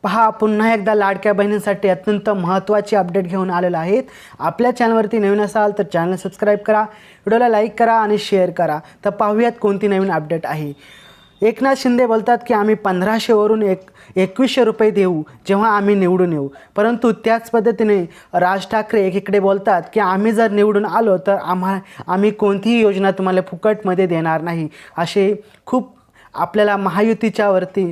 पहा, पुन्हा एकदा लाडक्या बहिणींसाठी अत्यंत महत्त्वाची अपडेट घेऊन आलेलो आहेत। आपल्या चॅनलवरती नवीन असाल तर चॅनल सबस्क्राईब करा, व्हिडिओला लाईक करा आणि शेअर करा। तर पाहूयात कोणती नवीन अपडेट आहे। एकनाथ शिंदे बोलतात की आम्ही 1500 वरून 2100 रुपये देऊ जेव्हा आम्ही निवडून येऊ। परंतु त्याच पद्धतीने राज ठाकरे एकीकडे बोलतात की आम्ही जर निवडून आलो तर आम्ही कोणतीही योजना तुम्हाला फुकटमध्ये देणार नाही। असे खूप आपल्याला महायुतीच्या वरती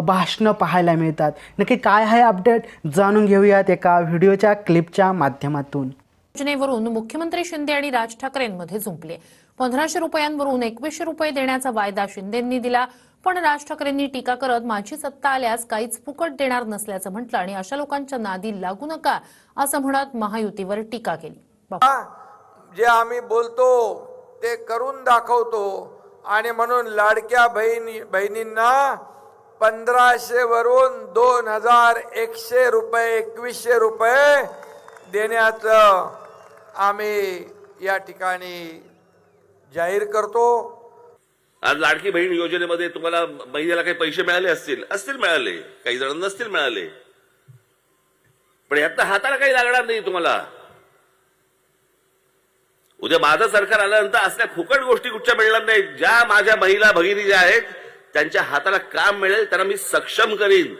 भाषणं पाहायला मिळतात। नक्की काय आहे अपडेट जाणून घेऊयात एका व्हिडिओच्या क्लिपच्या माध्यमातून। योजनेवरून मुख्यमंत्री शिंदे आणि राज ठाकरेंमध्ये झुंपले। 1500 रुपयांवरून 2100 रुपये देण्याचा वायदा शिंदेंनी दिला, पण राज ठाकरेंनी टीका करत माझी सत्ता आल्यास काहीच फुकट देणार नसल्याचं म्हटलं आणि अशा लोकांच्या नादी लागू नका असं म्हणत महायुतीवर टीका केली। जे आम्ही बोलतो ते करून दाखवतो आणि म्हणून लाडक्या बहिणींना 1500 वरून 2100 रुपये 2100 रुपये देण्याचं आम्ही या ठिकाणी जाहीर करतो। आज लाडकी बहीण योजनेमध्ये तुम्हाला महिन्याला काही पैसे मिळाले असतील मिळाले, काही जण नसतील मिळाले, पण यात हाताला काही लागणार नाही तुम्हाला। उद्या माझं सरकार आल्यानंतर असल्या फुकट गोष्टी कुठच्या मिळणार नाही। ज्या माझ्या महिला भगिनी ज्या आहेत त्यांच्या हाताला काम मिळेल त्यांना मी सक्षम करीन।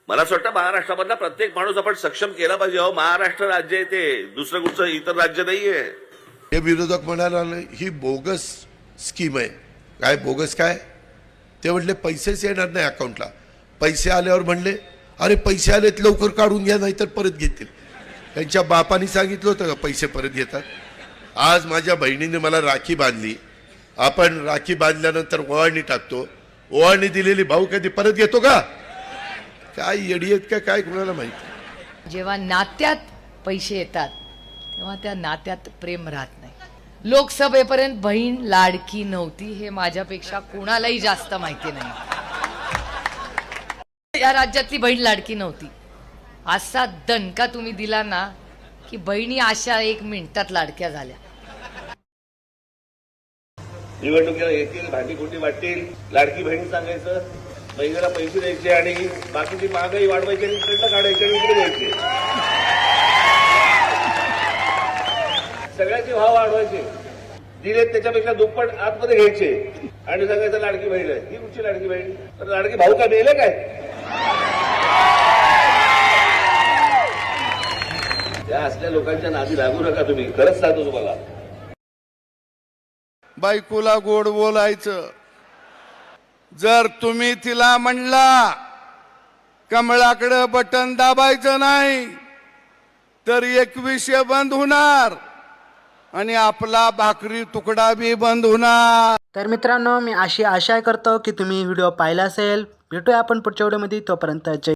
मला असं वाटतं महाराष्ट्रामधला प्रत्येक माणूस आपण सक्षम केला पाहिजे। अहो, महाराष्ट्र राज्य आहे, ते दुसरं कुठचं इतर राज्य नाहीये। हे विरोधक म्हणाला ही बोगस स्कीम आहे। काय बोगस काय? ते म्हटले पैसेच येणार नाही अकाउंटला। पैसे आल्यावर म्हणले अरे पैसे आलेत लवकर काढून घ्या नाहीतर परत घेतील। त्यांच्या बापाने सांगितलं होतं का पैसे परत घेतात? आज माझ्या बहिणीने मला राखी बांधली, आपण राखी बांधल्यानंतर ओवाळणी टाकतो, ओवाळणी दिलेली भाऊ कधी परत घेतो का? काय येडीयत का काय कुणाला माहिती। जेव्हा नात्यात पैसे येतात तेव्हा त्या नात्यात प्रेम राहत नाही। लोकसभेपर्यंत बहीण लाडकी नव्हती हे माझ्यापेक्षा कोणालाही जास्त माहिती नाही। या राज्यातली बहीण लाडकी नव्हती। असा दणका तुम्ही दिला ना की बहिणी अशा 1 मिनिटात लाडक्या झाल्या। निवडणुकीला येतील, भांडी खोटी वाटतील, लाडकी बहीण सांगायचं, महिन्याला पैसे द्यायचे आणि बाकीची महागाई वाढवायची आणि ट्रेंड काढायचे आणि इकडे द्यायचे, सगळ्याचे भाव वाढवायचे, दिले त्याच्यापेक्षा दुप्पट आतमध्ये घ्यायचे आणि सांगायचं लाडकी बहीण आहे। ही कुठची लाडकी बहीण? तर लाडकी भाऊ का मेले काय? त्या असल्या लोकांच्या नादी लागू नका तुम्ही, खरंच सांगतो तुम्हाला। बायकोला गोड बोलायचं, जर तुम्ही तिला म्हणला कमळाकडे बटन दाबायचं नाही तर 2100 बंद होणार आणि आपला भाकरी तुकडा बी बंद होणार। तर मित्रांनो, मी अशी आशा करतो की तुम्ही व्हिडिओ पाहिला असेल। भेटूया आपण पुढच्या व्हिडिओमध्ये, तोपर्यंत जय